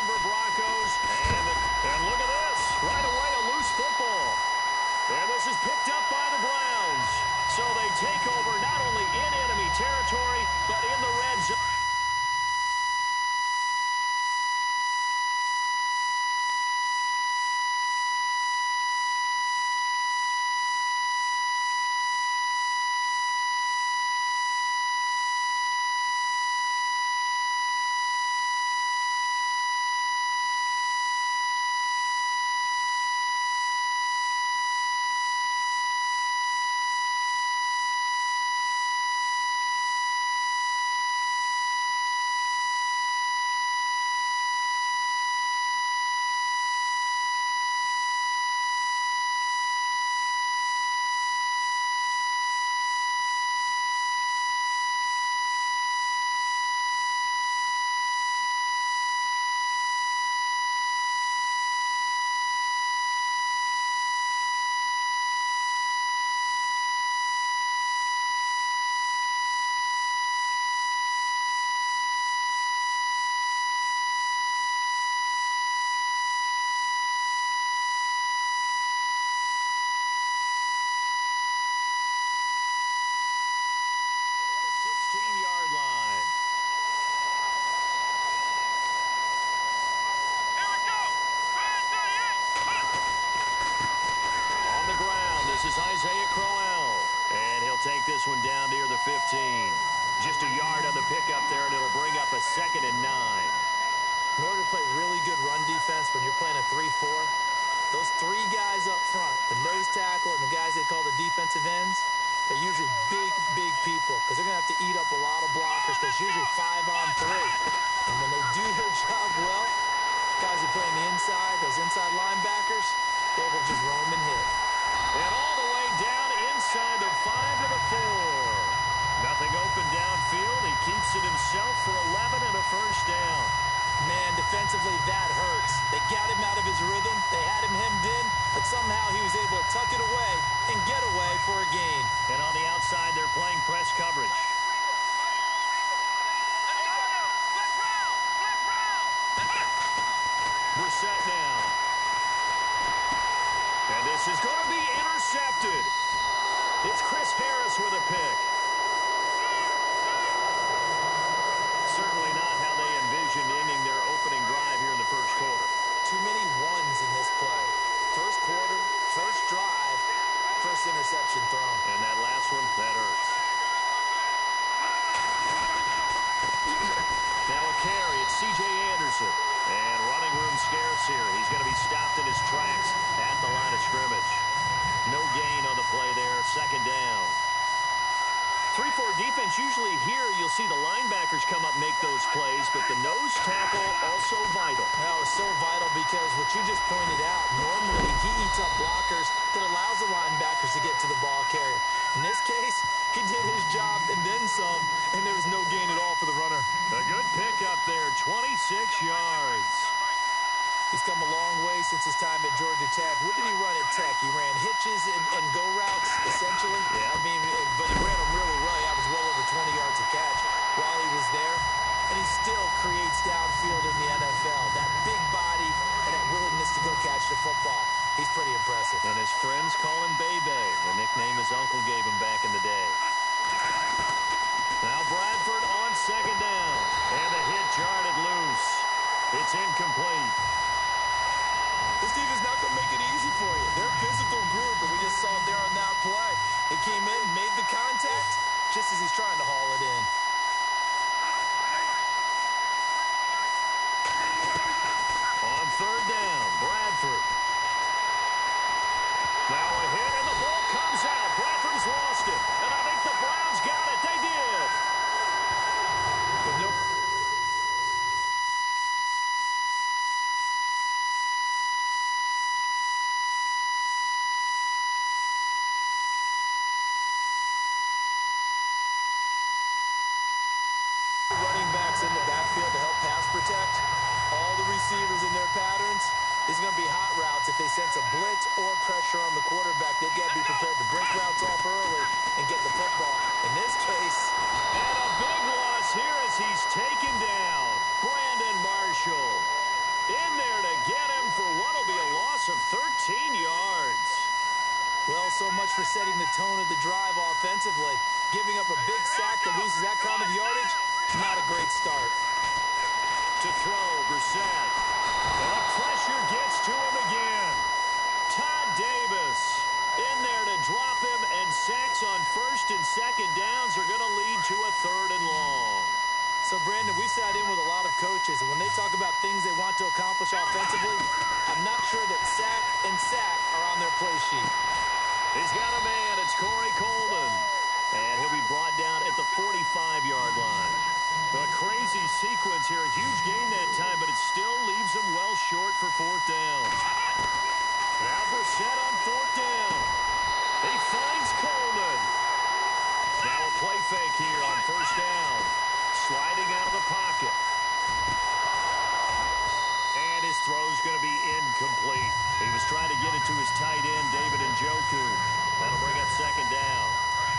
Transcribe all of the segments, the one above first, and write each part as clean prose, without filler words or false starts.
Denver Broncos. And look at this. Right away, a loose football. And this is picked up by the Browns. So they take over not only in enemy territory, but in the red zone. Line. Here we go. 38. On the ground, this is Isaiah Crowell. And he'll take this one down near the 15. Just a yard on the pickup there, and it'll bring up a 2nd and 9. In order to play really good run defense when you're playing a 3-4, those three guys up front, the nose tackle and the guys they call the defensive ends, they're usually big, big people because they're going to have to eat up a lot of blockers because it's usually 5-on-3. And when they do their job well, guys who play on the inside, those inside linebackers, they will just roam and hit. And all the way down inside the 5 to the 4. Nothing open downfield. He keeps it himself for 11 and a first down. Man, defensively, that hurts. They got him out of his rhythm. They had him hemmed in, but somehow he was able to tuck it away and get away for a gain. And on the outside, they're playing press coverage. Brissett now. And this is going to be intercepted. It's Chris Harris with a pick. Certainly not how they envisioned ending their opening drive here in the first quarter. Too many ones in this play. First quarter, first drive, first interception thrown. And that last one, that hurts. Now a carry, it's C.J. Anderson. And running room scarce here. He's going to be stopped in his tracks at the line of scrimmage. No gain on the play there, 2nd down. 3-4 defense, usually here you'll see the linebackers come up and make those plays, but the nose tackle also vital. Well, it's so vital because what you just pointed out, normally he eats up blockers that allows the linebackers to get to the ball carrier. In this case, he did his job and then some, and there was no gain at all for the runner. A good pick up there, 26 yards. He's come a long way since his time at Georgia Tech. What did he run at Tech? He ran hitches and go routes, essentially. Yeah. I mean, but he ran them really well. He averaged well over 20 yards a catch while he was there. And he still creates downfield in the NFL. That big body and that willingness to go catch the football. He's pretty impressive. And his friends call him Bebe, the nickname his uncle gave him back in the day. Now Bradford on 2nd down. And the hit jarred loose. It's incomplete. This team is not going to make it easy for you. They're a physical group, and we just saw it there on that play. He came in, made the contact, just as he's trying to haul it in. On 3rd down, Bradford. Now a hit, and the ball comes out. Bradford's lost it. And I think the Browns got it. They did. But nope. Running backs in the backfield to help pass protect. All the receivers in their patterns. These are going to be hot routes. If they sense a blitz or pressure on the quarterback, they've got to be prepared to break routes off early and get the football. In this case. And a big loss here as he's taken down. Brandon Marshall. for setting the tone of the drive offensively. Giving up a big sack that loses that kind of yardage, not a great start. To throw, Brissett. And the pressure gets to him again. Todd Davis in there to drop him, and sacks on first and second downs are going to lead to a 3rd and long. So, Brandon, we've sat in with a lot of coaches, and when they talk about things they want to accomplish offensively, I'm not sure that sack and sack are on their play sheet. He's got a man. It's Corey Coleman. And he'll be brought down at the 45-yard line. A crazy sequence here. A huge gain that time, but it still leaves him well short for 4th down. Now Brissett on 4th down. He finds Coleman. Now a play fake here on 1st down. Sliding out of the pocket. And his throw's going to be incomplete. He was trying to get it to his tight end, David Njoku. That'll bring up 2nd down.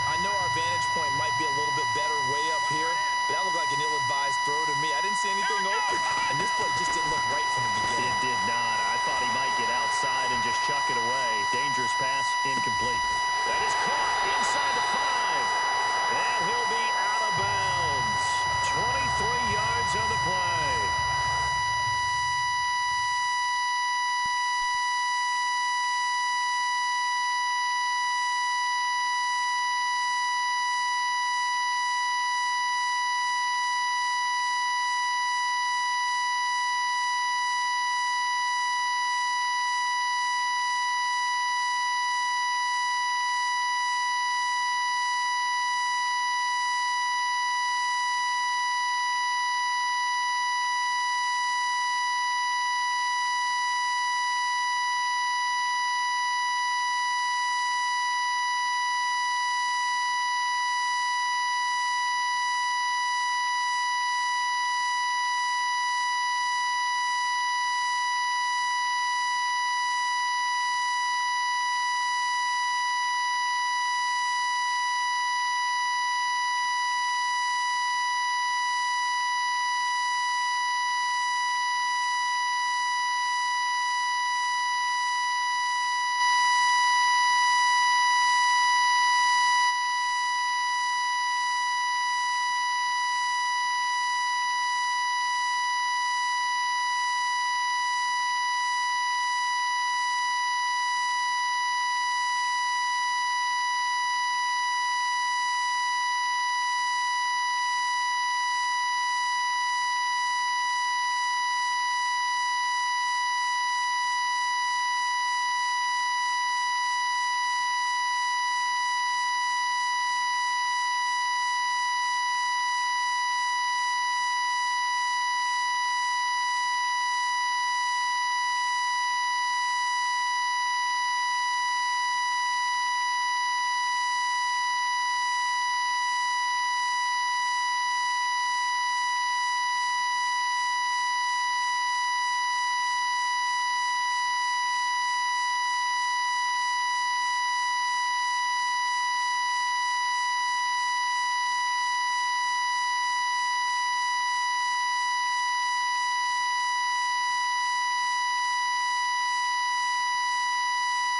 I know our vantage point might be a little bit better way up here, but that looked like an ill-advised throw to me. I didn't see anything open, and this play just didn't look right from the beginning. It did not. I thought he might get outside and just chuck it away. Dangerous pass, incomplete. That is caught inside the 5. And he'll be out of bounds. 23 yards on the play.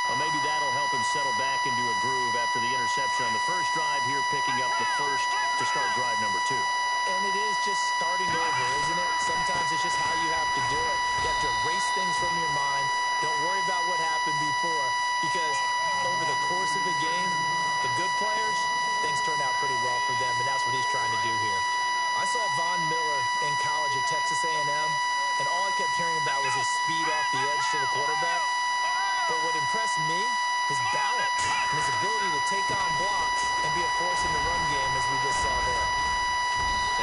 Well, maybe that'll help him settle back into a groove after the interception on the first drive here, picking up the first to start drive number 2. And it is just starting over, isn't it? Sometimes it's just how you have to do it. You have to erase things from your mind. Don't worry about what happened before, because over the course of the game, the good players, things turn out pretty well for them, and that's what he's trying to do here. I saw Von Miller in college at Texas A&M, and all I kept hearing about was his speed off the edge to the quarterback. But what impressed me, his balance and his ability to take on blocks and be a force in the run game, as we just saw there.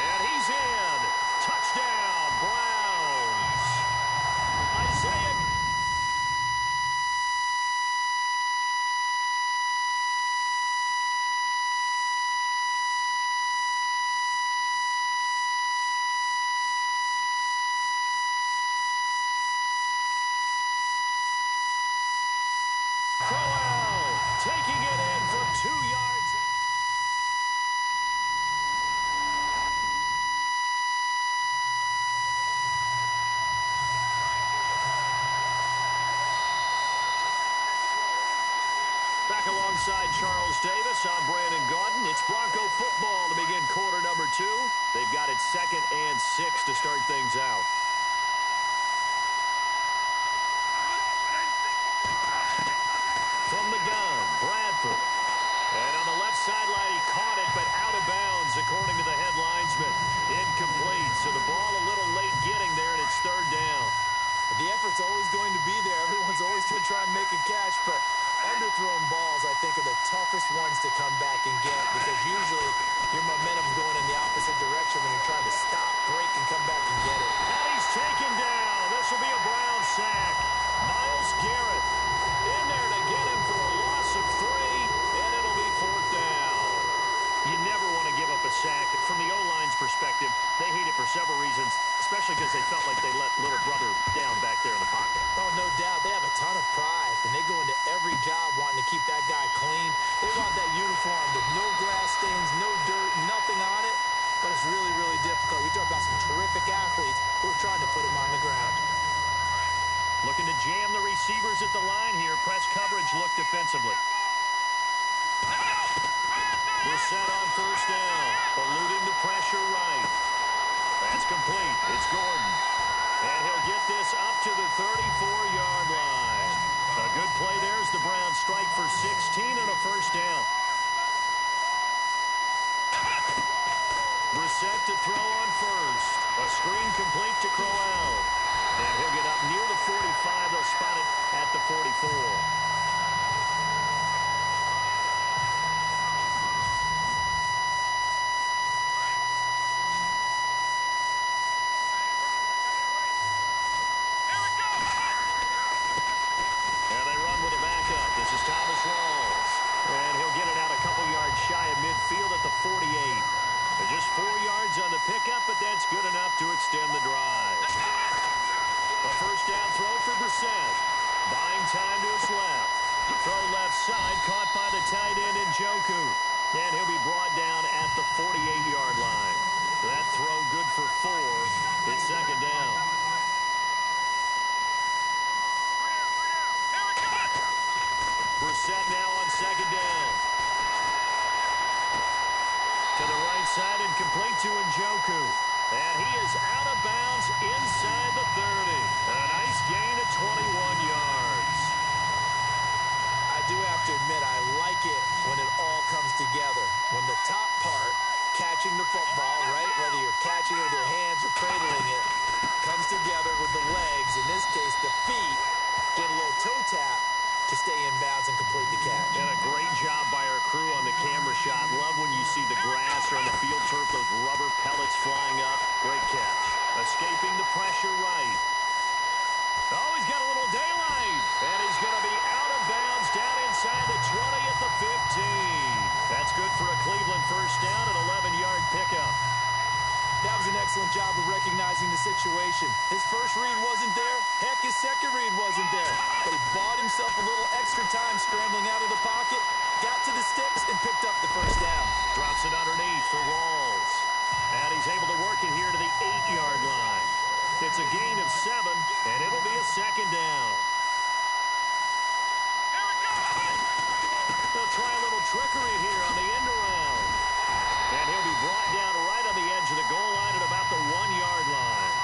And he's in. Touchdown, Browns. Isaiah. Crowell taking it in from 2 yards. alongside Charles Davis, I'm Brandon Gaudin. It's Bronco football to begin quarter number 2. They've got it 2nd and 6 to start things out. From the gun, Bradford. And on the left sideline, he caught it, but out of bounds, according to the head linesman. Incomplete, so the ball a little late getting there, and it's 3rd down. The effort's always going to be there. Everyone's always going to try and make a catch, but underthrown balls, I think, are the toughest ones to come back and get because usually your momentum's going in the opposite direction when you're trying to stop, break, and come back and get it. And he's taken down. This will be a Brown sack. Myles Garrett in there to get him for a loss of 3, and it'll be 4th down. You never want to give up a sack. From the O-line's perspective, they hate it for several reasons, especially because they felt like they let little brother down back there in the pocket. Oh, no doubt. They have a ton of pride, and they go into every job wanting to keep that guy clean. They want that uniform with no grass stains, no dirt, nothing on it, but it's really, really difficult. You're talking about some terrific athletes who are trying to put him on the ground. Looking to jam the receivers at the line here. Press coverage look defensively. We're set on 1st down. Eluding the pressure right. That's complete. It's Gordon. And he'll get this up to the 34-yard line. A good play there as the Browns strike for 16 and a 1st down. Brissett to throw on 1st. A screen complete to Crowell. And he'll get up near the 45. They'll spot it at the 44. This is Thomas Rawls. And he'll get it out a couple yards shy of midfield at the 48. Just 4 yards on the pickup, but that's good enough to extend the drive. A 1st down throw for Brissett. Buying time to his left. Throw left side, caught by the tight end Njoku. And he'll be brought down at the 48-yard line. That throw good for 4. It's 2nd down. Brissett now on 2nd down. To the right side and complete to Njoku. And he is out of bounds inside the 30. A nice gain of 21 yards. I do have to admit, I like it when it all comes together. When the top part, catching the football, right, whether you're catching it with your hands or cradling it, comes together with the legs. In this case, the feet, get a little toe tap to stay in bounds and complete the catch. And a great job by our crew on the camera shot. Love when you see the grass or on the field turf, those rubber pellets flying up. Great catch. Escaping the pressure right. Oh, he's got a little daylight. And he's going to be out of bounds down inside the 20 at the 15. That's good for a Cleveland 1st down and 11-yard pickup. That was an excellent job of recognizing the situation. His first read wasn't there. Heck, his second read wasn't there. But he bought himself a little extra time scrambling out of the pocket, got to the sticks, and picked up the 1st down. Drops it underneath for Rawls. And he's able to work it here to the 8-yard line. It's a gain of 7, and it'll be a 2nd down. They'll try a little trickery here on the end around. And he'll be brought down right on the edge of the goal line at about the 1-yard line.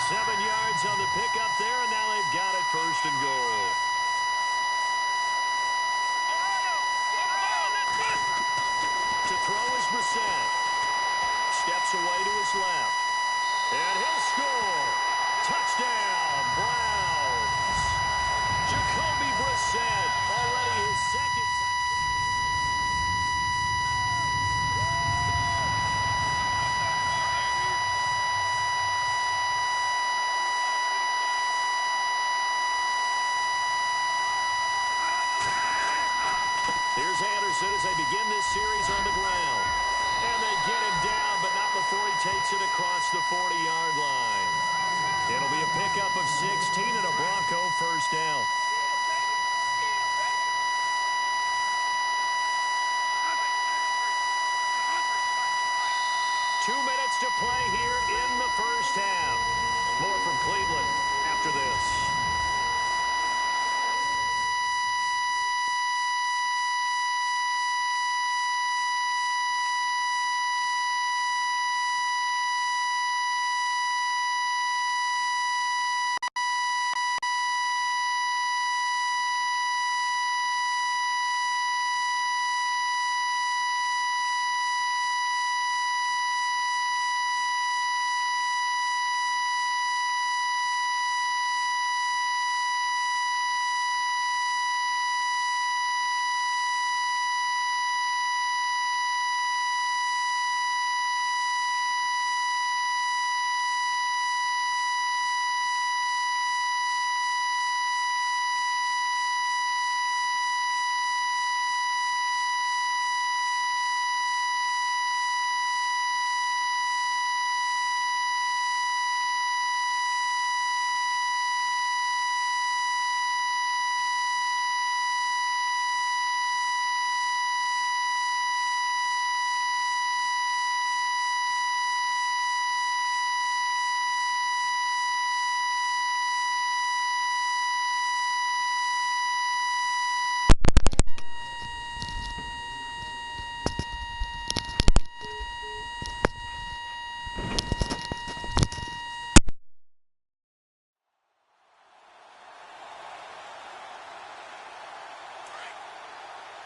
7 yards on the pickup there, and now they've got it 1st and goal. To throw is Brissett. Steps away to his left. And he'll score. Touchdown, Browns. Jacoby Brissett, already his 2nd touchdown. Here's Anderson as they begin this series on the ground. And they get him down, but not before he takes it across the 40-yard line. It'll be a pickup of 16 and a Bronco 1st down. Two minutes to play here in the 1st half. More from Cleveland after this.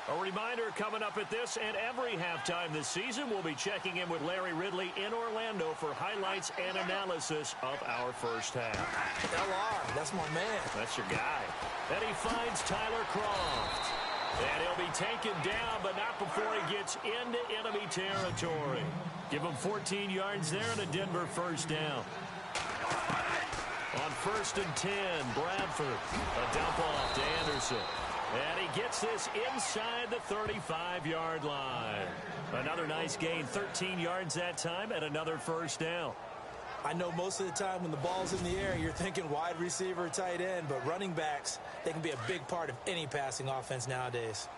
A reminder coming up at this and every halftime this season, we'll be checking in with Larry Ridley in Orlando for highlights and analysis of our first half. LR, that's my man. That's your guy. And he finds Tyler Croft. And he'll be taken down, but not before he gets into enemy territory. Give him 14 yards there and a Denver first down. On 1st and 10, Bradford. A dump off to Anderson. And he gets this inside the 35-yard line. Another nice gain, 13 yards that time, and another first down. I know most of the time when the ball's in the air, you're thinking wide receiver, tight end, but running backs, they can be a big part of any passing offense nowadays.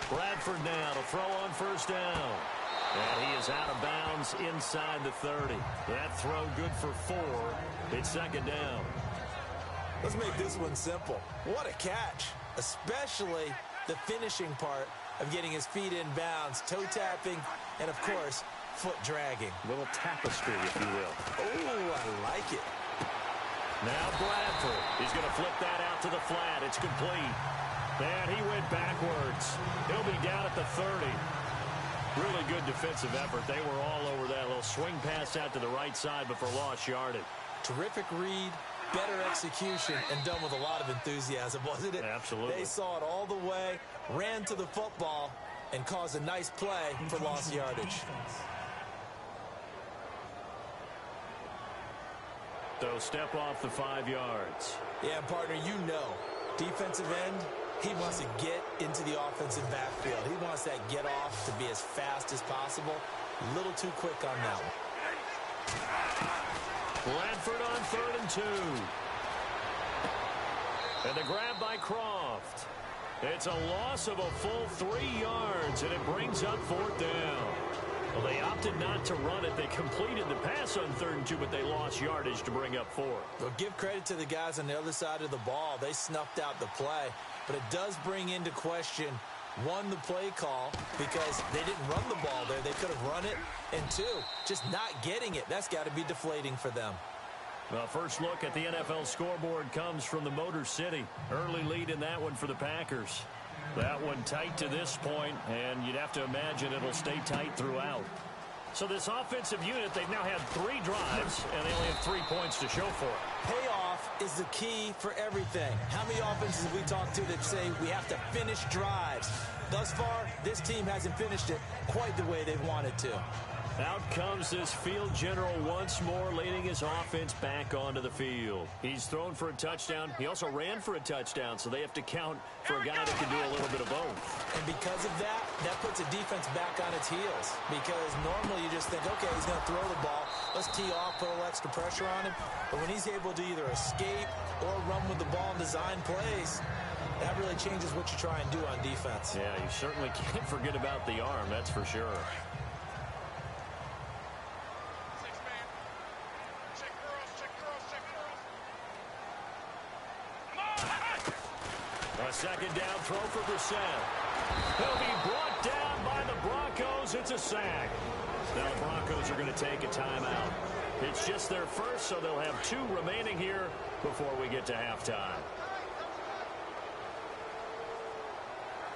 Bradford now to throw on first down. And he is out of bounds inside the 30. That throw good for 4. It's second down. Let's make this one simple. What a catch, especially the finishing part of getting his feet in bounds, toe tapping, and of course, foot dragging. A little tapestry, if you will. Oh, I like it. Now Bradford. He's going to flip that out to the flat. It's complete. And he went backwards. He'll be down at the 30. Really good defensive effort. They were all over that little swing pass out to the right side, but for lost yardage. Terrific read, better execution, and done with a lot of enthusiasm, wasn't it? Absolutely. They saw it all the way, ran to the football, and caused a nice play for lost yardage. So step off the 5 yards. Yeah, partner, you know, defensive end, he wants to get into the offensive backfield. He wants that get off to be as fast as possible. A little too quick on that one. Bradford on 3rd and 2. And the grab by Croft. It's a loss of a full 3 yards, and it brings up 4th down. Well, they opted not to run it. They completed the pass on 3rd and 2, but they lost yardage to bring up 4. Well, give credit to the guys on the other side of the ball. They snuffed out the play. But it does bring into question, 1, the play call, because they didn't run the ball there. They could have run it. And 2, just not getting it. That's got to be deflating for them. Well, first look at the NFL scoreboard comes from the Motor City. Early lead in that one for the Packers. That one tight to this point, and you'd have to imagine it'll stay tight throughout. So this offensive unit, they've now had 3 drives, and they only have 3 points to show for it. Payoff is the key for everything. How many offenses have we talked to that say we have to finish drives? Thus far, this team hasn't finished it quite the way they've wanted to. Out comes this field general once more, leading his offense back onto the field. He's thrown for a touchdown. He also ran for a touchdown, so they have to count for a guy that can do a little bit of both. And because of that, that puts a defense back on its heels. Because normally you just think, okay, he's going to throw the ball. Let's tee off, put a little extra pressure on him. But when he's able to either escape or run with the ball and design plays, that really changes what you try and do on defense. Yeah, you certainly can't forget about the arm, that's for sure. Second down throw for Brissett. He'll be brought down by the Broncos. It's a sack. Now the Broncos are going to take a timeout. It's just their first, so they'll have 2 remaining here before we get to halftime.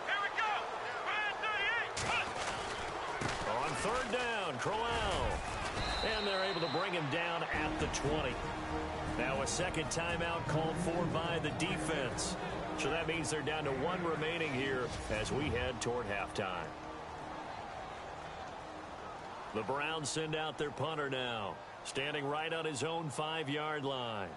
Here we go. 38. On 3rd down, Crowell. And they're able to bring him down at the 20. Now a second timeout called for by the defense. So that means they're down to 1 remaining here as we head toward halftime. The Browns send out their punter now, standing right on his own 5-yard line.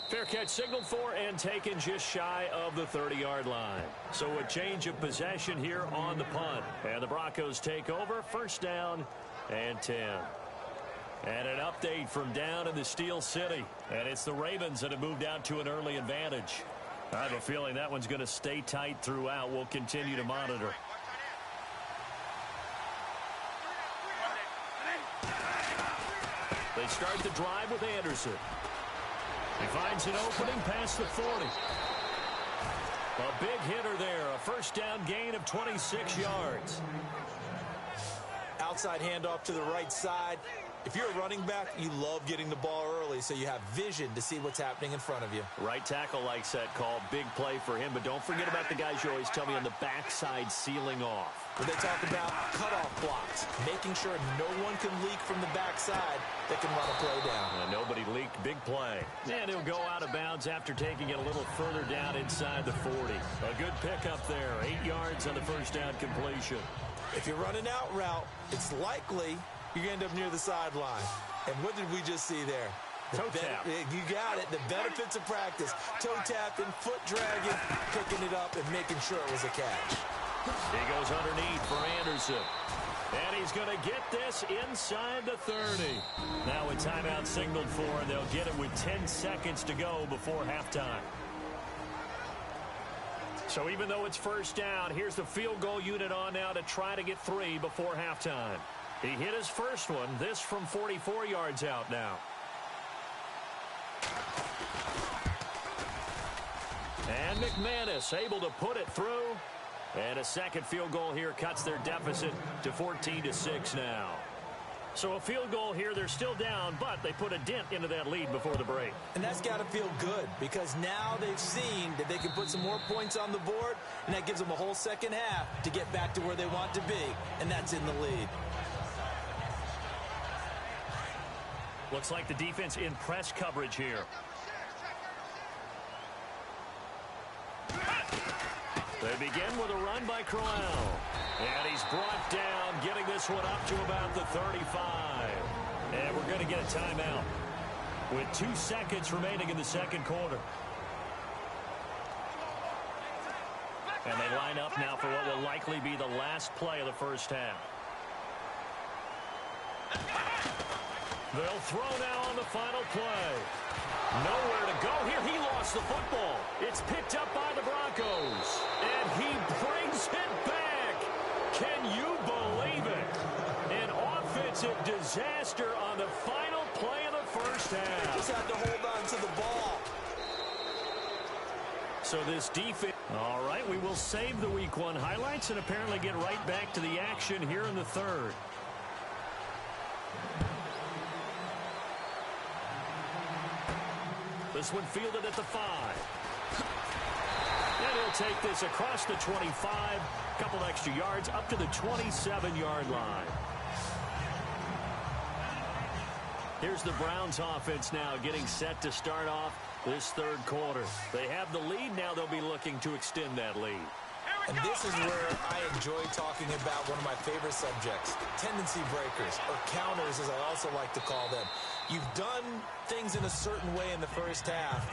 Fair catch signaled for and taken just shy of the 30-yard line. So a change of possession here on the punt. And the Broncos take over, first down and 10. And an update from down in the Steel City. And it's the Ravens that have moved out to an early advantage. I have a feeling that one's going to stay tight throughout. We'll continue to monitor. They start the drive with Anderson. He finds an opening past the 40. A big hitter there. A first down gain of 26 yards. Outside handoff to the right side. If you're a running back, you love getting the ball early so you have vision to see what's happening in front of you. Right tackle likes that call. Big play for him. But don't forget about the guys you always tell me on the backside sealing off. When they talk about cutoff blocks, making sure no one can leak from the backside that can run a play down. Nobody leaked. Big play. And he'll go out of bounds after taking it a little further down inside the 40. A good pickup there. 8 yards on the first down completion. If you're running out route, it's likely you're going to end up near the sideline. And what did we just see there? Toe tap. You got it. The benefits of practice. Toe tapping, foot dragging, picking it up, and making sure it was a catch. He goes underneath for Anderson. And he's going to get this inside the 30. Now a timeout signaled for, and they'll get it with 10 seconds to go before halftime. So even though it's first down, here's the field goal unit on now to try to get 3 before halftime. He hit his first one, this from 44 yards out now. And McManus able to put it through. And a second field goal here cuts their deficit to 14-6 now. So a field goal here, they're still down, but they put a dent into that lead before the break. And that's got to feel good because now they've seen that they can put some more points on the board, and that gives them a whole second half to get back to where they want to be, and that's in the lead. Looks like the defense in press coverage here. They begin with a run by Crowell. And he's brought down, getting this one up to about the 35. And we're going to get a timeout with 2 seconds remaining in the second quarter. And they line up now for what will likely be the last play of the first half. They'll throw now on the final play. Nowhere to go here. He lost the football. It's picked up by the Broncos. And he brings it back. Can you believe it? An offensive disaster on the final play of the first half. Just had to hold on to the ball. So this defense. All right, we will save the Week 1 highlights and apparently get right back to the action here in the third. This one fielded at the 5. And he'll take this across the 25. A couple extra yards up to the 27-yard line. Here's the Browns offense now getting set to start off this third quarter. They have the lead. Now they'll be looking to extend that lead. And this is where I enjoy talking about one of my favorite subjects, tendency breakers, or counters as I also like to call them. You've done things in a certain way in the first half,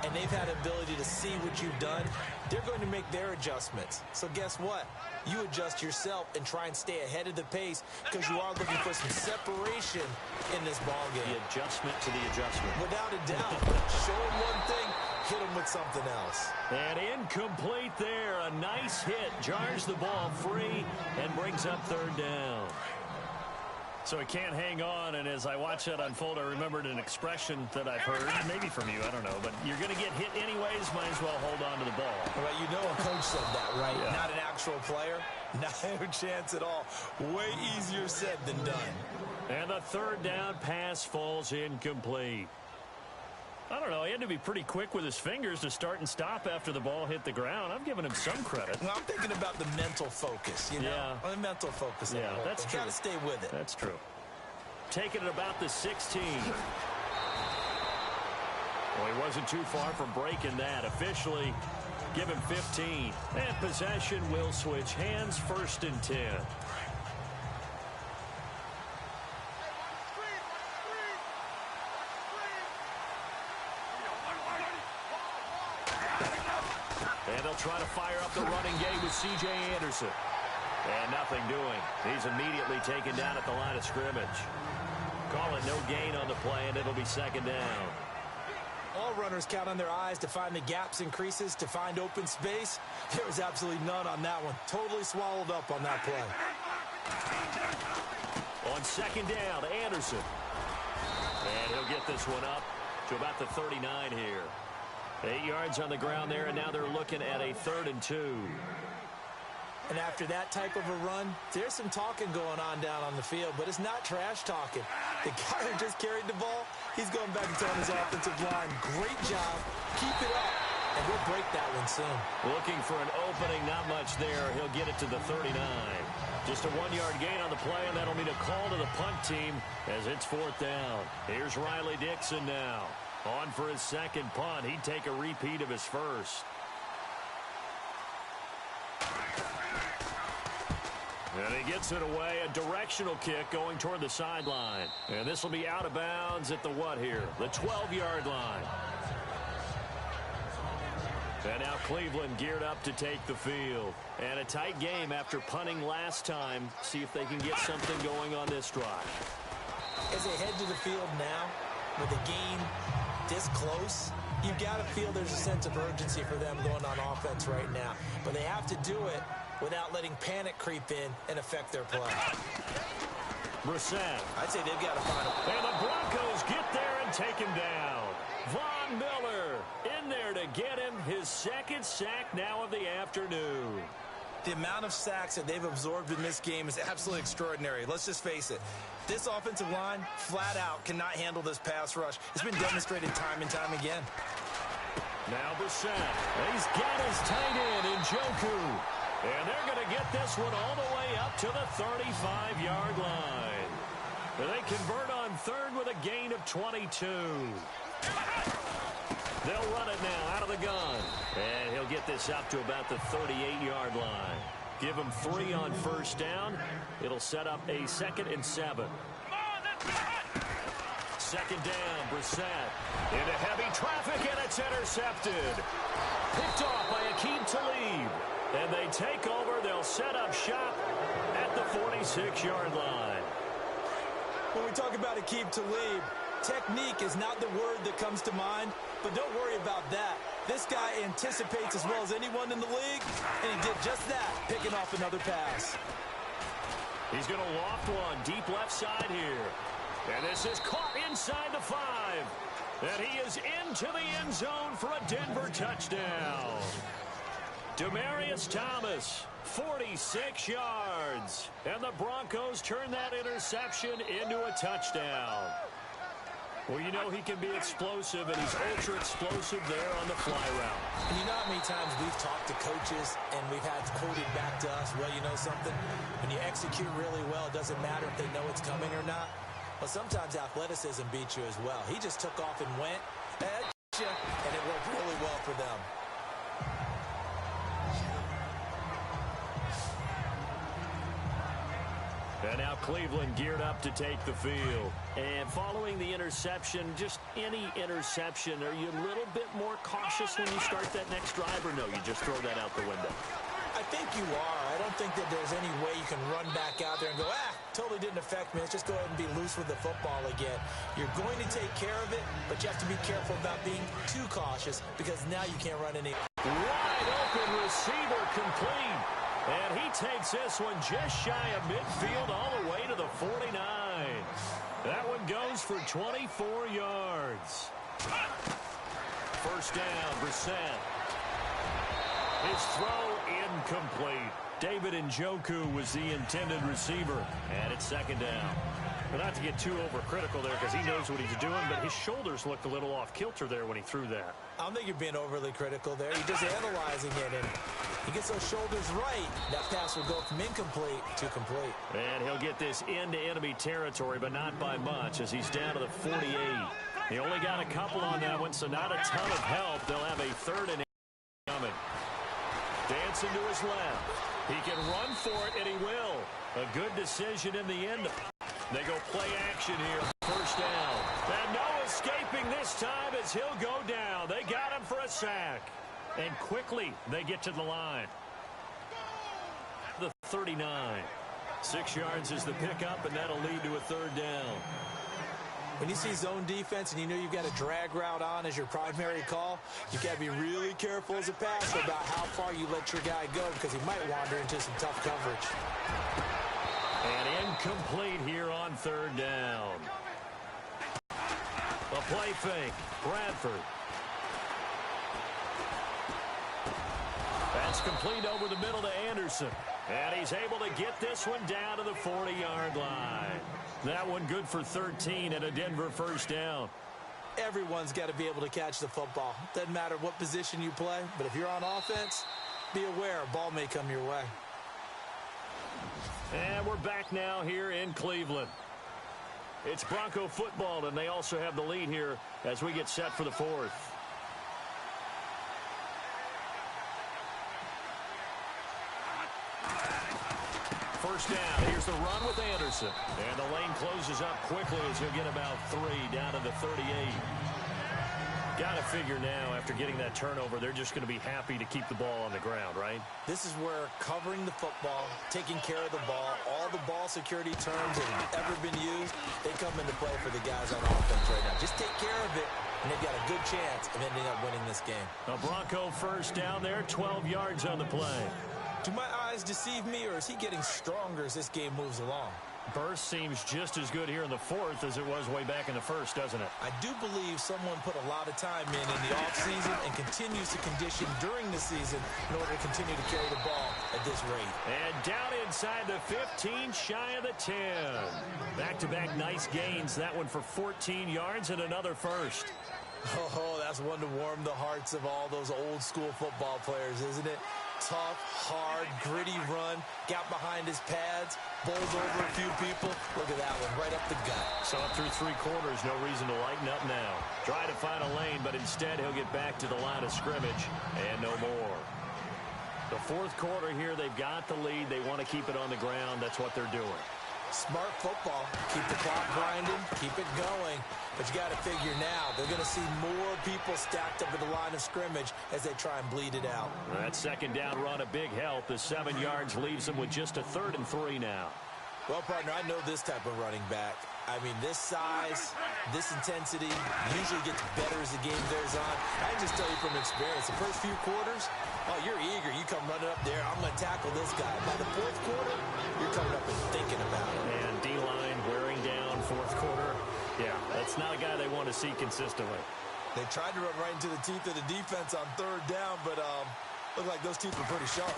and they've had ability to see what you've done. They're going to make their adjustments. So guess what? You adjust yourself and try and stay ahead of the pace because you are looking for some separation in this ball game. The adjustment to the adjustment. Without a doubt. Show them one thing, hit them with something else. And incomplete there. A nice hit. Jars the ball free and brings up third down. So he can't hang on, and as I watch that unfold, I remembered an expression that I've heard, maybe from you, I don't know, but you're going to get hit anyways, might as well hold on to the ball. Well, you know a coach said that, right? Yeah. Not an actual player. No chance at all. Way easier said than done. And the third down pass falls incomplete. I don't know, he had to be pretty quick with his fingers to start and stop after the ball hit the ground. I'm giving him some credit. Well, I'm thinking about the mental focus, you know? Yeah. The mental focus. Yeah, that's true. Got to stay with it. That's true. Taking it about the 16. Well, he wasn't too far from breaking that. Officially, give him 15. And possession will switch hands, 1st and 10. And they'll try to fire up the running game with C.J. Anderson. And nothing doing. He's immediately taken down at the line of scrimmage. Call it no gain on the play, and it'll be second down. All runners count on their eyes to find the gaps and creases, to find open space. There was absolutely none on that one. Totally swallowed up on that play. On second down, Anderson. And he'll get this one up to about the 39 here. 8 yards on the ground there, and now they're looking at a 3rd and 2. And after that type of a run, there's some talking going on down on the field, but it's not trash talking. The guy who just carried the ball, he's going back and telling his offensive line, great job, keep it up, and we'll break that one soon. Looking for an opening, not much there. He'll get it to the 39. Just a 1-yard gain on the play, and that'll mean a call to the punt team as it's 4th down. Here's Riley Dixon now. On for his second punt. He'd take a repeat of his first. And he gets it away, a directional kick going toward the sideline. And this will be out of bounds at the what here? The 12-yard line. And now Cleveland geared up to take the field. And a tight game after punting last time. See if they can get something going on this drive. As they head to the field now, with the game this close, you've got to feel there's a sense of urgency for them going on offense right now. But they have to do it without letting panic creep in and affect their play. Brissett. I'd say they've got to find a... And the Broncos get there and take him down. Von Miller in there to get him his second sack now of the afternoon. The amount of sacks that they've absorbed in this game is absolutely extraordinary. Let's just face it. This offensive line, flat out, cannot handle this pass rush. It's been demonstrated time and time again. Now Brissett. He's got his tight end in Njoku. And they're going to get this one all the way up to the 35-yard line. They convert on 3rd with a gain of 22. They'll run it now out of the gun. And he'll get this up to about the 38-yard line. Give him 3 on 1st down. It'll set up a 2nd and 7. 2nd down, Brissett. Into heavy traffic, and it's intercepted. Picked off by Aqib Talib. And they take over. They'll set up shop at the 46-yard line. When we talk about Aqib Talib, technique is not the word that comes to mind, but don't worry about that. This guy anticipates as well as anyone in the league, and he did just that, picking off another pass. He's going to loft one deep left side here. And this is caught inside the 5. And he is into the end zone for a Denver touchdown. Demaryius Thomas, 46 yards. And the Broncos turn that interception into a touchdown. Well, you know he can be explosive, and he's ultra-explosive there on the fly route. And you know how many times we've talked to coaches, and we've had quoted back to us, well, you know something? When you execute really well, it doesn't matter if they know it's coming or not. Well, sometimes athleticism beats you as well. He just took off and went, and it worked really well for them. And now Cleveland geared up to take the field. And following the interception, just any interception, are you a little bit more cautious when you start that next drive, or no, you just throw that out the window? I think you are. I don't think that there's any way you can run back out there and go, totally didn't affect me. Let's just go ahead and be loose with the football again. You're going to take care of it, but you have to be careful about being too cautious because now you can't run any. Wide open receiver complete. And he takes this one just shy of midfield all the way to the 49. That one goes for 24 yards. 1st down, Brissett. His throw incomplete. David Njoku was the intended receiver. And it's 2nd down. But not to get too overcritical there because he knows what he's doing, but his shoulders looked a little off kilter there when he threw that. I don't think you're being overly critical there. You're just analyzing it, and he gets those shoulders right. That pass will go from incomplete to complete. And he'll get this into enemy territory, but not by much as he's down to the 48. He only got a couple on that one, so not a ton of help. They'll have a 3rd and 8 coming. Dancing to his left. He can run for it, and he will. A good decision in the end. They go play action here. 1st down. And no escaping this time as he'll go down. They got him for a sack. And quickly they get to the line. The 39. 6 yards is the pickup, and that'll lead to a 3rd down. When you see zone defense and you know you've got a drag route on as your primary call, you've got to be really careful as a passer about how far you let your guy go because he might wander into some tough coverage. And incomplete here on 3rd down. A play fake. Bradford. Pass complete over the middle to Anderson. And he's able to get this one down to the 40-yard line. That one good for 13 and a Denver first down. Everyone's got to be able to catch the football. Doesn't matter what position you play, but if you're on offense, be aware a ball may come your way. And we're back now here in Cleveland. It's Bronco football, and they also have the lead here as we get set for the fourth. First down. Here's the run with Anderson. And the lane closes up quickly as he'll get about 3 down to the 38. Got to figure now, after getting that turnover, they're just going to be happy to keep the ball on the ground, right? This is where covering the football, taking care of the ball, all the ball security terms that have ever been used, they come into play for the guys on offense right now. Just take care of it, and they've got a good chance of ending up winning this game. A Bronco first down there, 12 yards on the play. Do my eyes deceive me, or is he getting stronger as this game moves along? Burst seems just as good here in the fourth as it was way back in the first, doesn't it? I do believe someone put a lot of time in the offseason and continues to condition during the season in order to continue to carry the ball at this rate. And down inside the 15, shy of the 10. Back-to-back nice gains. That one for 14 yards and another first. Oh, that's one to warm the hearts of all those old-school football players, isn't it? Tough, hard, gritty run, got behind his pads, bowls over a few people. Look at that one, right up the gut. So up through 3 quarters, no reason to lighten up now. Try to find a lane, but instead he'll get back to the line of scrimmage, and no more. The fourth quarter here, they've got the lead. They want to keep it on the ground. That's what they're doing. Smart football. Keep the clock grinding, keep it going. But you got to figure now, they're going to see more people stacked up at the line of scrimmage as they try and bleed it out. That second down run, a big help. The 7 yards leaves them with just a 3rd and 3 now. Well, partner, I know this type of running back. I mean, this size, this intensity usually gets better as the game goes on. I can just tell you from experience, the first few quarters, oh, you're eager. You come running up there, I'm going to tackle this guy. By the fourth quarter, you're coming up and thinking about it. And D-line wearing down fourth quarter. Yeah, that's not a guy they want to see consistently. They tried to run right into the teeth of the defense on 3rd down, but looked like those teeth were pretty sharp.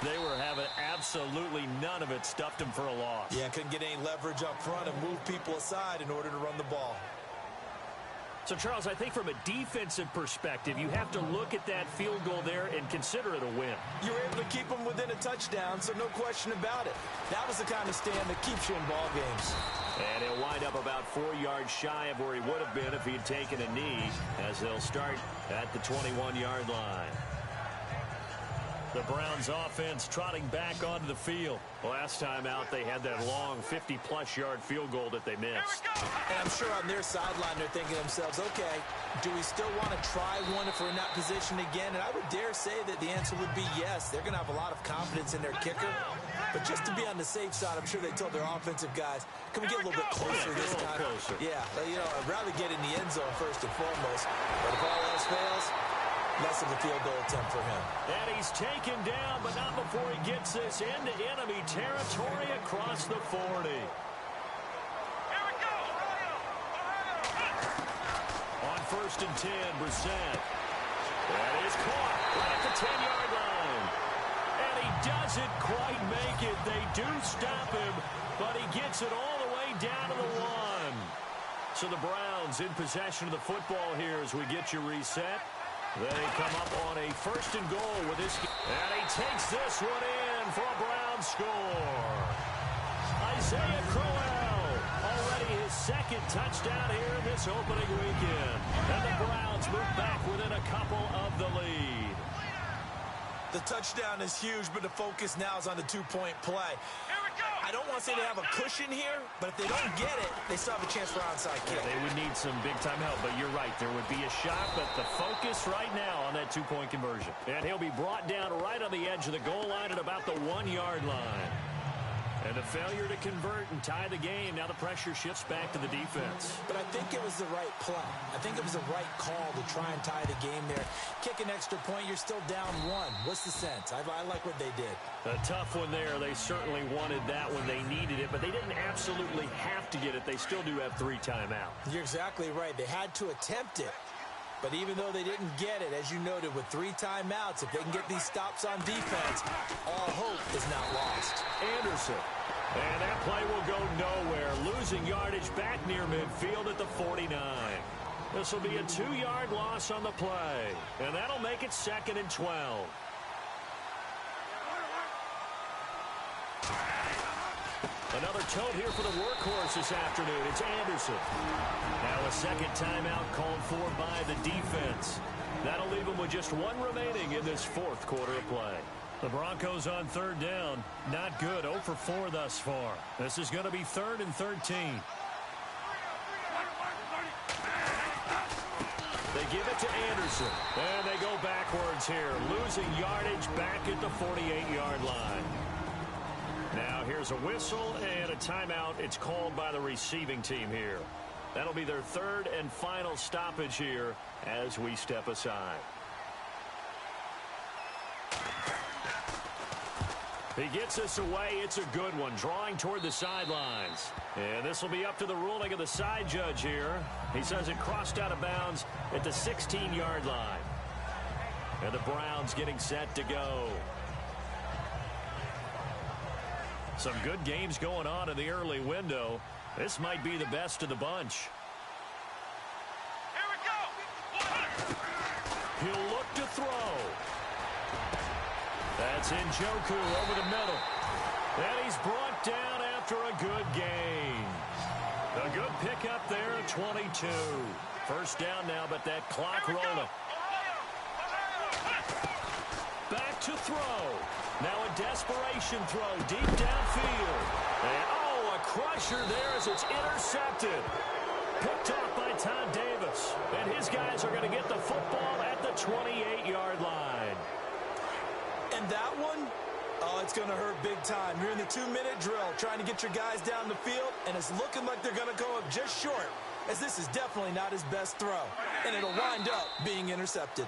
They were having absolutely none of it. Stuffed them for a loss. Yeah, couldn't get any leverage up front and move people aside in order to run the ball. So, Charles, I think from a defensive perspective, you have to look at that field goal there and consider it a win. You were able to keep them within a touchdown, so no question about it. That was the kind of stand that keeps you in ball games. And he'll wind up about 4 yards shy of where he would have been if he had taken a knee, as they'll start at the 21-yard line. The Browns offense trotting back onto the field. Last time out, they had that long 50-plus yard field goal that they missed. And I'm sure on their sideline, they're thinking to themselves, okay, do we still want to try one if we're in that position again? And I would dare say that the answer would be yes. They're going to have a lot of confidence in their kicker. But just to be on the safe side, I'm sure they told their offensive guys, can we get a little bit closer this time? Closer. Yeah, you know, I'd rather get in the end zone first and foremost. But if all else fails, less of a field goal attempt for him. And he's taken down, but not before he gets this into enemy territory across the 40. Here we go! On 1st and 10, Brissett. That is caught right at the 10-yard line. And he doesn't quite make it. They do stop him, but he gets it all the way down to the 1. So the Browns in possession of the football here as we get you reset. They come up on a 1st and goal with this. And he takes this one in for a Browns score. Isaiah Crowell, already his 2nd touchdown here this opening weekend. And the Browns move back within a couple of the lead. The touchdown is huge, but the focus now is on the 2-point play. I don't want to say they have a cushion here, but if they don't get it, they still have a chance for onside kick. They would need some big-time help, but you're right. There would be a shot, but the focus right now on that 2-point conversion. And he'll be brought down right on the edge of the goal line at about the 1-yard line. And a failure to convert and tie the game. Now the pressure shifts back to the defense. But I think it was the right play. I think it was the right call to try and tie the game there. Kick an extra point, you're still down 1. What's the sense? I like what they did. A tough one there. They certainly wanted that when they needed it, but they didn't absolutely have to get it. They still do have 3 timeouts. You're exactly right. They had to attempt it. But even though they didn't get it, as you noted, with 3 timeouts, if they can get these stops on defense, all hope is not lost. Anderson. And that play will go nowhere. Losing yardage back near midfield at the 49. This will be a 2-yard loss on the play. And that'll make it 2nd and 12. Another tote here for the workhorse this afternoon. It's Anderson. Now a second timeout called for by the defense. That'll leave them with just 1 remaining in this 4th quarter of play. The Broncos on 3rd down. Not good. 0 for 4 thus far. This is going to be 3rd and 13. They give it to Anderson. And they go backwards here. Losing yardage back at the 48-yard line. Now here's a whistle and a timeout. It's called by the receiving team here. That'll be their 3rd and final stoppage here as we step aside. He gets us away. It's a good one, drawing toward the sidelines. And this will be up to the ruling of the side judge here. He says it crossed out of bounds at the 16-yard line. And the Browns getting set to go. Some good games going on in the early window. This might be the best of the bunch. Here we go. He'll look to throw. That's Njoku over the middle. And he's brought down after a good gain. A good pickup there at 22. First down now, but that clock rolling. Back to throw. Now a desperation throw deep downfield. And, oh, a crusher there as it's intercepted. Picked off by Todd Davis. And his guys are going to get the football at the 28-yard line. And that one, oh, it's going to hurt big time. You're in the 2-minute drill trying to get your guys down the field, and it's looking like they're going to go up just short, as this is definitely not his best throw. And it'll wind up being intercepted.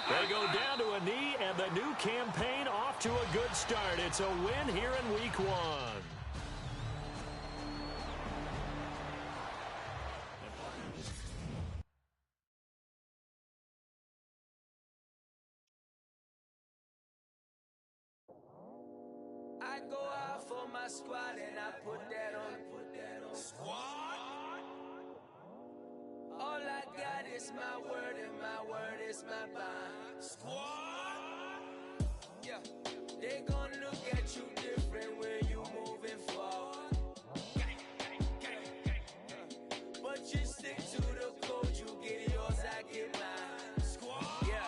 They go down to a knee, and the new campaign off to a good start. It's a win here in Week 1. I go out for my squad and I put that on. Squad? All I got is my word and my word is my bond. Squad? Yeah, they gon' look at you different when you moving forward. But you stick to the code, you get yours, I get mine. Squad? Yeah,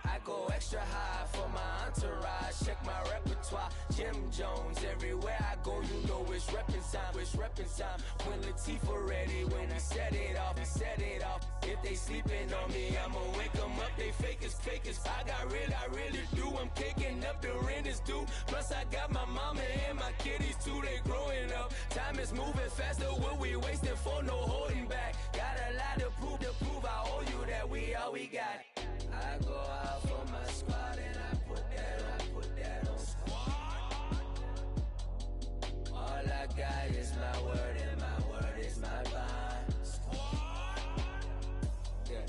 I go extra high for my entourage. Check my repertoire, Jim Jones. Everywhere I go, you know it's reppin' time. It's reppin' time. When Latifah ready, when we set it off, we set it off. If they sleeping on me, I'ma wake them up. They fakers, fakers. I really do. I'm kicking up, the rent is due. Plus I got my mama and my kiddies too. They growing up. Time is moving faster. What we wasting for? No holding back. Got a lot to prove. I owe you that we all we got. I go out for my squad and I put that on squad. All I got is my word and my word is my bond. Squad. Yeah,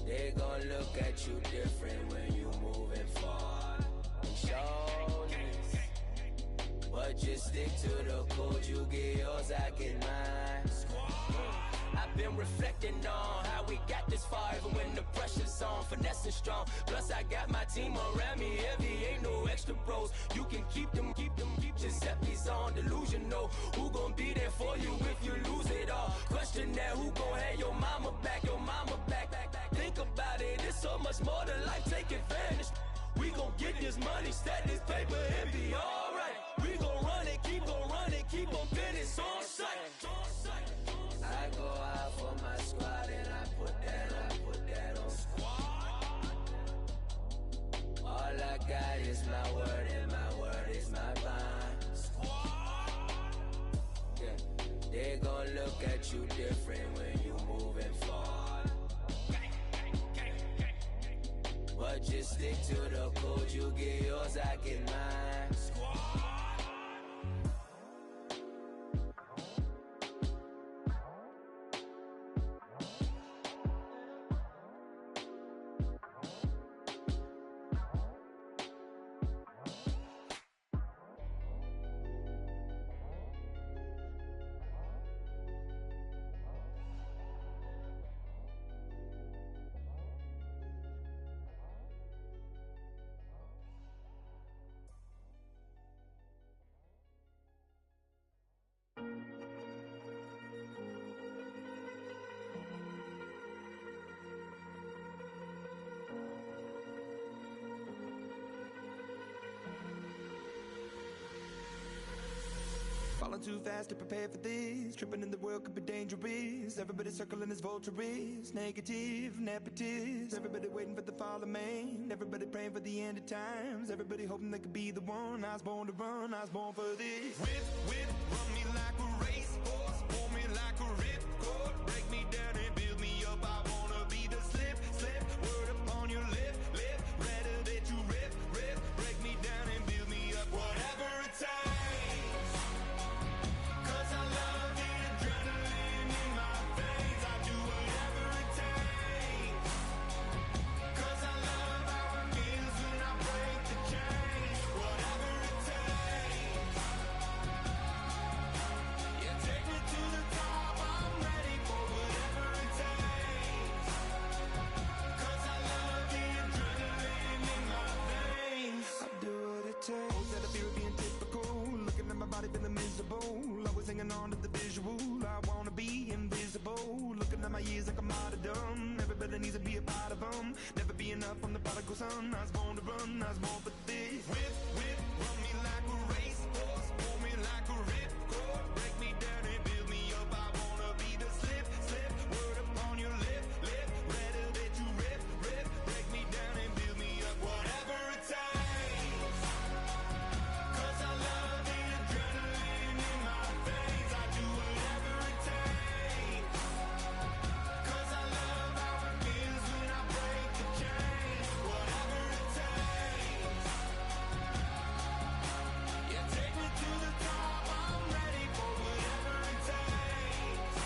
they gon' look at you different when you moving forward. Shoulders, but just stick to the code. You get yours, I get mine. I've been reflecting on how we got this far, even when the pressure's on, finessing strong. Plus I got my team around me heavy, ain't no extra bros. You can keep them. Giuseppe's on delusional. Who gon' be there for you if you lose it all? Question that, who gon' have your mama back? Think about it, it's so much more to life, take advantage. We gon' get this money, stack this paper, and be alright. We gon' run it, keep on finish on sight. I go out for my squad and I put that on squad. All I got is my word and my word is my bond. Squad. Yeah, they gon' look but just stick to the code. You get yours, I get mine. Falling too fast to prepare for this. Tripping in the world could be dangerous. Everybody circling as vultures. Negative, nepotist. Everybody waiting for the fall of man. Everybody praying for the end of times. Everybody hoping they could be the one. I was born to run, I was born for this. Whip, run me like a racehorse. Pull me like a ripcord. Break me down and build me up. I wanna be the slip. Word upon your lip. Rather that you rip. Break me down and build me up. Whatever it takes. Feeling miserable, always hanging on to the visual. I wanna be invisible, looking at my years like I'm martyrdom. Everybody needs to be a part of them. Never be enough from the prodigal son. I was born to run, I was born for this. Whip, run me like a racehorse. Pull me like a ripcord. Break me down and build me up. I wanna be the slip. Word upon your lip. Rather that you rip. Break me down and build me up. Whatever it takes. 'Cause I love the adrenaline in my veins. I do whatever it takes. 'Cause I love how it feels when I break the chains. Whatever it takes. Yeah, take me to the top. I'm ready for whatever it takes.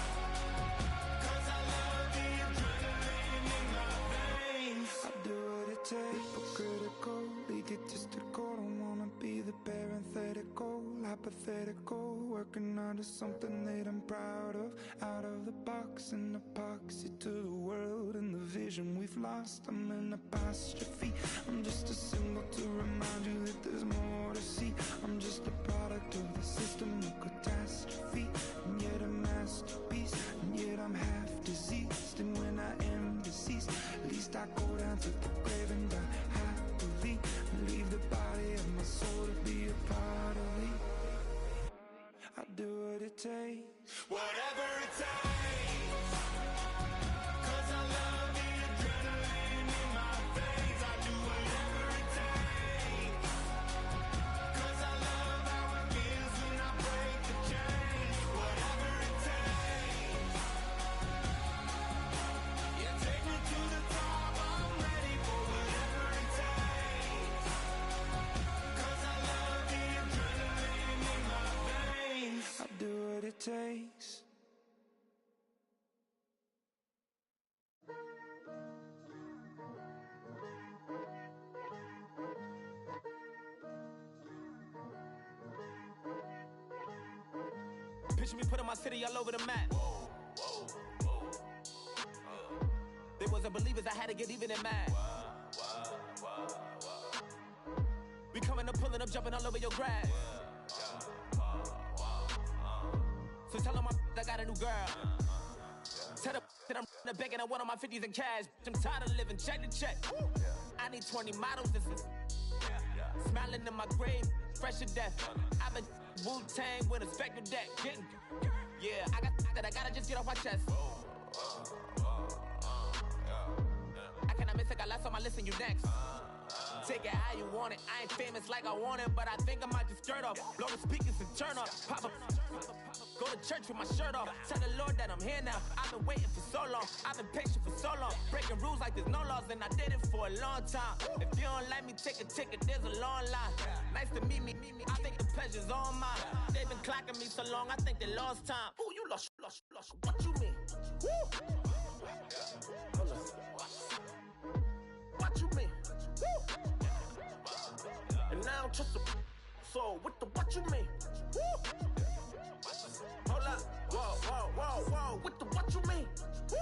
'Cause I love the adrenaline in my veins. I do what it takes. Hypocritical, egotistical. Don't wanna be the parenthetical, hypothetical. Working onto something that I'm proud of. Out of the box, an epoxy to the world and the vision we've lost. I'm an apostrophe. I'm just a symbol to remind you that there's more to see. I'm just a product of the system of catastrophe, and yet a masterpiece, and yet I'm half diseased. And when I am deceased, at least I go down to the grave and die happily, and leave the body of my soul to be a part of me. I do what it takes. Whatever it takes. 'Cause I love the adrenaline in my veins. I do whatever it takes. 'Cause I love how it feels when I break the chains. Whatever it takes. Yeah, take me to the top. I'm ready for whatever it takes. 'Cause I love the adrenaline in my veins. I do what it takes. Picture me putting my city all over the map. They wasn't believers, I had to get even and mad. We coming up, pulling up, jumping all over your grass. So tell them I got a new girl. Tell them that I'm in the bank and I want all my 50s in cash. I'm tired of living check to check. I need 20 models, this is smiling in my grave, fresh to death. I've been Wu-Tang with a spectre deck. Yeah, I got that, I gotta just get off my chest. I cannot miss it, got last on my list and you next. Take it how you want it, I ain't famous like I want it, but I think I might just skirt off. Blow the speakers and turn up, pop up. Go to church with my shirt off. Tell the Lord that I'm here now. I've been waiting for so long. I've been patient for so long. Break breaking rules like there's no laws, and I did it for a long time. If you don't like me, take a ticket, there's a long line. Nice to meet me, I think the pleasure's all mine. They've been clocking me so long, I think they lost time. Ooh, you lost, what you mean? Woo! What you mean? Woo! And now I don't trust the so what you mean? Woo! Hold up, whoa, what you mean? Woo!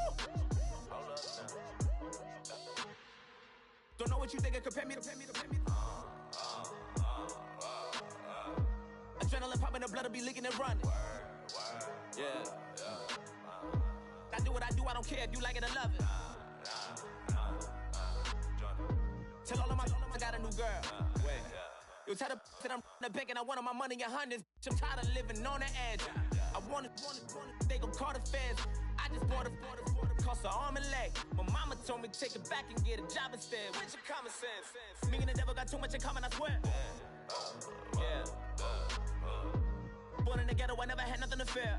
Hold up now. Don't know what you think, compare me to. Adrenaline popping, the blood will be leaking and running. Yeah. I do what I do, I don't care if you like it or love it. Tell all of my I got a new girl. Wait. You tell the that I'm the bank and I want all my money in hundreds. I'm tired of living on the edge. I want it, they gon' call the feds. I just bought a cost an arm and leg. My mama told me take it back and get a job instead. Where's your common sense? Me and the devil got too much in common, I swear. Yeah. Born in the ghetto, I never had nothing to fear.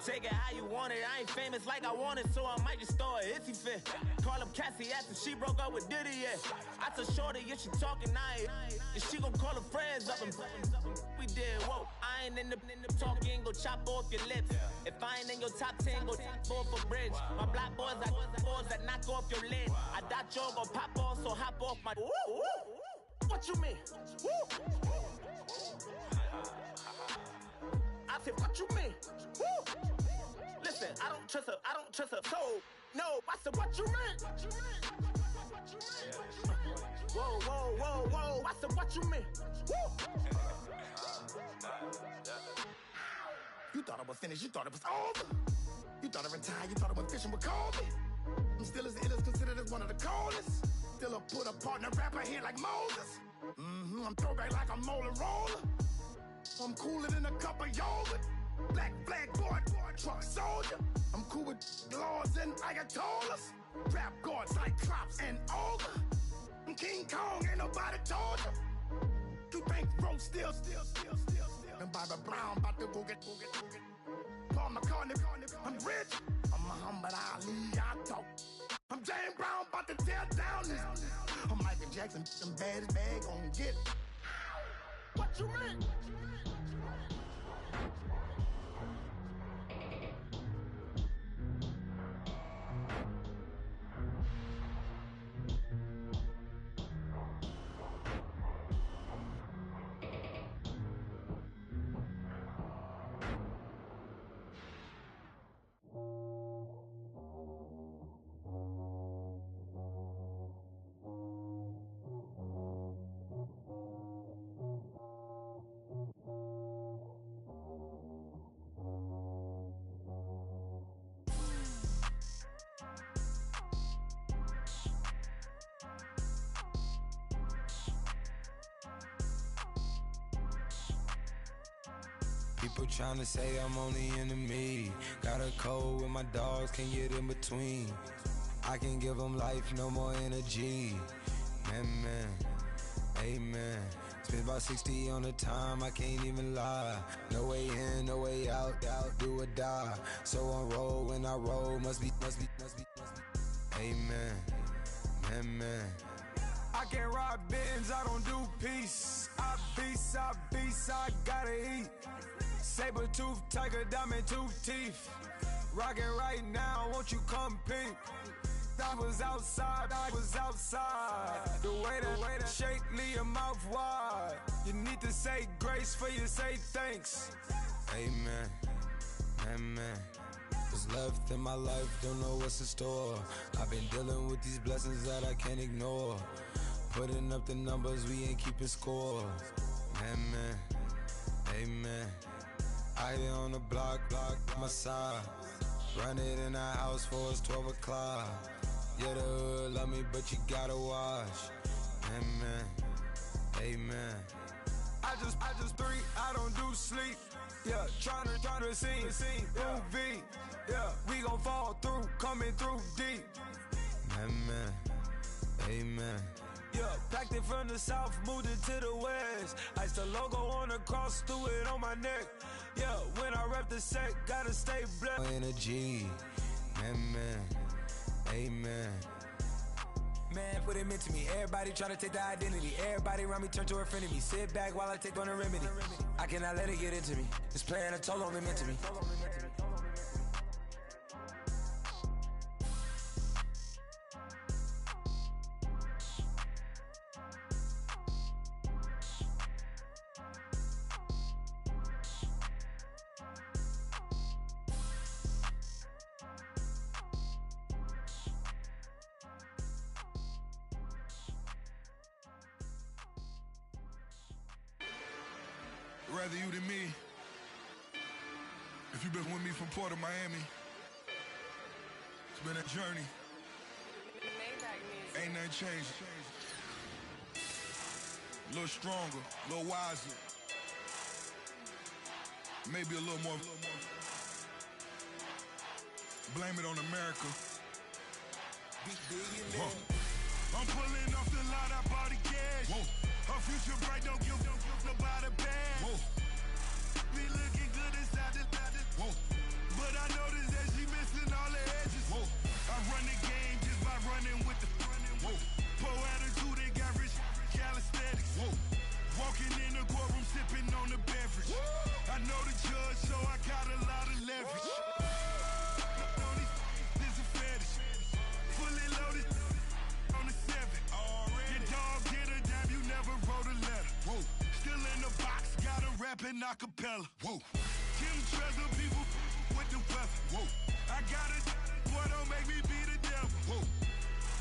Take it how you want it, I ain't famous like I want it, so I might just throw it if he fit. Call up Cassie after she broke up with Diddy, yeah. I told Shorty, if she talking, and she gon' call her friends up and we did, whoa. I ain't in the talking, go chop off your lips. If I ain't in your top 10, go top 4 for bridge. My black boys, I got boys that knock off your lid. I thought y'all gon' pop off, so hop off my. What you mean? I said, what you mean? Woo! Listen, I don't trust her, so, no, I said, what you mean? Whoa, I said, what you mean? Woo! You thought I was finished, you thought it was over. You thought I retired, you thought I went fishing with Kobe. I'm still as ill as considered as one of the coldest. Still a put a partner rapper here like Moses. I'm throwback like a molar roller. I'm cooler than a cup of yogurt. Black flag boy, truck soldier. I'm cool with laws and Ayatollahs. Rap guards, Cyclops and Ogre. I'm King Kong, ain't nobody told you. You think road still. And Bobby Brown about to go get. Paul McCartney, I'm rich. I'm Muhammad Ali, I talk. I'm James Brown, about to tear down this. I'm Michael Jackson, them baddest bag gon' get. What you mean? People tryna say I'm on the enemy. Got a code with my dogs, can't get in between. I can give them life, no more energy. Man, amen. Spent about 60 on the time, I can't even lie. No way in, no way out, do or die. So on roll, when I roll, must be. Amen, man. I can't ride Benz, I don't do peace. I beast, I gotta eat. Saber tooth, tiger, diamond tooth teeth. Rockin' right now, won't you come peep? I was outside. The way that shake, leave your mouth wide. You need to say grace for you say thanks. Amen, what's left in my life, don't know what's in store. I've been dealing with these blessings that I can't ignore. Putting up the numbers, we ain't keeping score. Amen. I here on the block, my side. Run it in the house for us 12 o'clock. Yeah, the hood love me, but you gotta watch. Amen. I just three, I don't do sleep. Yeah, tryna see movie. Yeah, we gon' fall through, coming through deep. Amen. Yeah, packed it from the south, moved it to the west. Iced the logo on the cross, threw it on my neck. Yeah, when I rep the set, gotta stay blessed. Energy, Amen. Man, what it meant to me. Everybody try to take the identity. Everybody around me turn to a friend of me. Sit back while I take on a remedy. I cannot let it get into me. It's playing a toll on me, meant to me. Rather you than me. If you've been with me from Port of Miami, it's been a journey. Ain't nothing changed. A little stronger, a little wiser. Maybe a little more. Blame it on America. I'm pulling off the lot, I bought the cash. Whoa. Her future bright, don't give about a bag. Whoa. Be looking good inside the whoa. But I noticed that she missing all the edges. Whoa. I run the game just by running with the whoa. Poor attitude, they got rich calisthenics. Whoa. Walking in the courtroom, sipping on the beverage. Whoa. I know the judge, so I got a lot of leverage. This a fetish. Fully loaded on the 7. Your dog get a dime, you never wrote a letter. Whoa. Still in the box, gotta rap in acapella. Whoa. Kim Treasure, people with the weapon. Whoa. I got it, boy, don't make me be the devil. Whoa.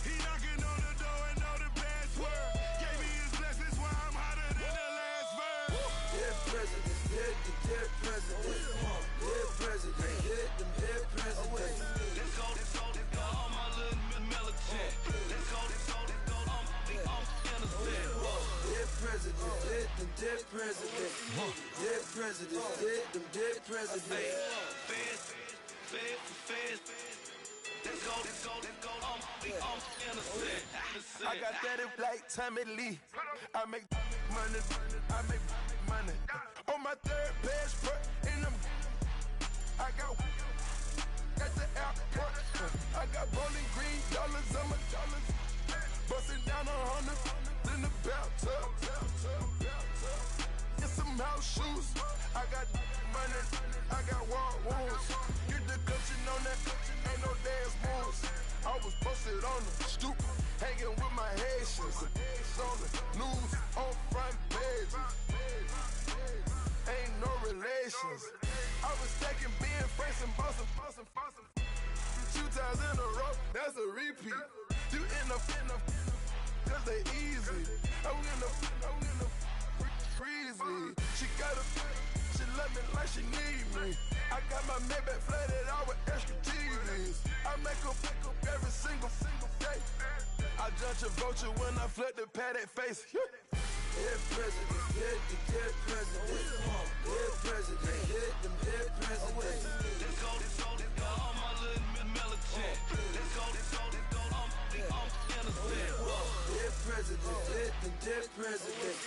He knocking on the door and know the password. Gave me his blessings while I'm hotter than the last verse. Dead presidents, dead presidents. Dead presidents, hit them dead presidents. Let's go, all my little militant. Let's go, I'm innocent. Dead presidents, hit them dead presidents. Dead presidents, hit them dead presidents. Feds. Let's go, I'm innocent. I got that in like Tommy Lee. I make money. On my third best front in them. I got at the airport. I got rolling green dollars on my dollars. Busting down 100 in the bathtub. Get some house shoes. I got money. I got war wounds. Get the coaching on that. Ain't no dance moves. I was posted on the stoop, hanging with my Haitians. On the news, on front pages. Ain't no relations. I was stacking being friends and bustin'. 2 times in a row, that's a repeat. You end up, cause they easy. I'm in the freezy. She love me like she need me. I got my Maybach flooded out with extra TVs. I make her pick up every single day. I judge a vulture when I flip the Paddock face. Dead presidents, dead presidents. Dead presidents, hit them dead presidents. Let's go, all my little militant. Let's go, I'm innocent. Dead presidents, hit them dead presidents.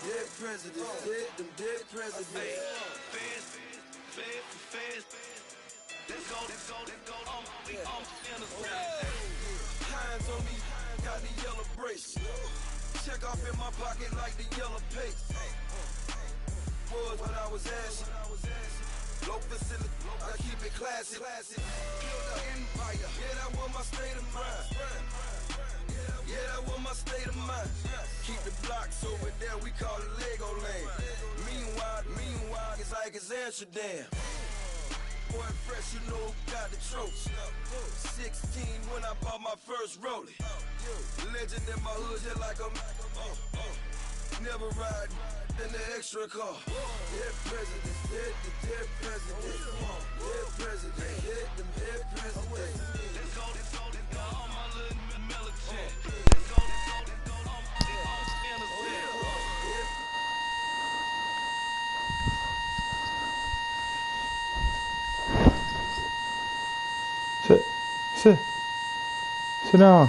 Dead presidents, hit them dead presidents. Feds. Let's go, I'm innocent. Hands on me, got the yellow brace. Check off in my pocket like the yellow paste. Was what I was asking. Low facility, I keep it classy. Build an empire, yeah, that was my state of mind. Yeah, that was my state of mind. Keep the blocks over there, we call it Lego land. Meanwhile, it's like it's Amsterdam. Boy, fresh, you know, got the tropes. 16 when I bought my first rollie. Legend in my hood, just like a never ride in the extra car. Dead presidents, dead presidents. Dead presidents, hit them dead presidents. Let's go, all my little militant. Let's go, I'm innocent. Sit down.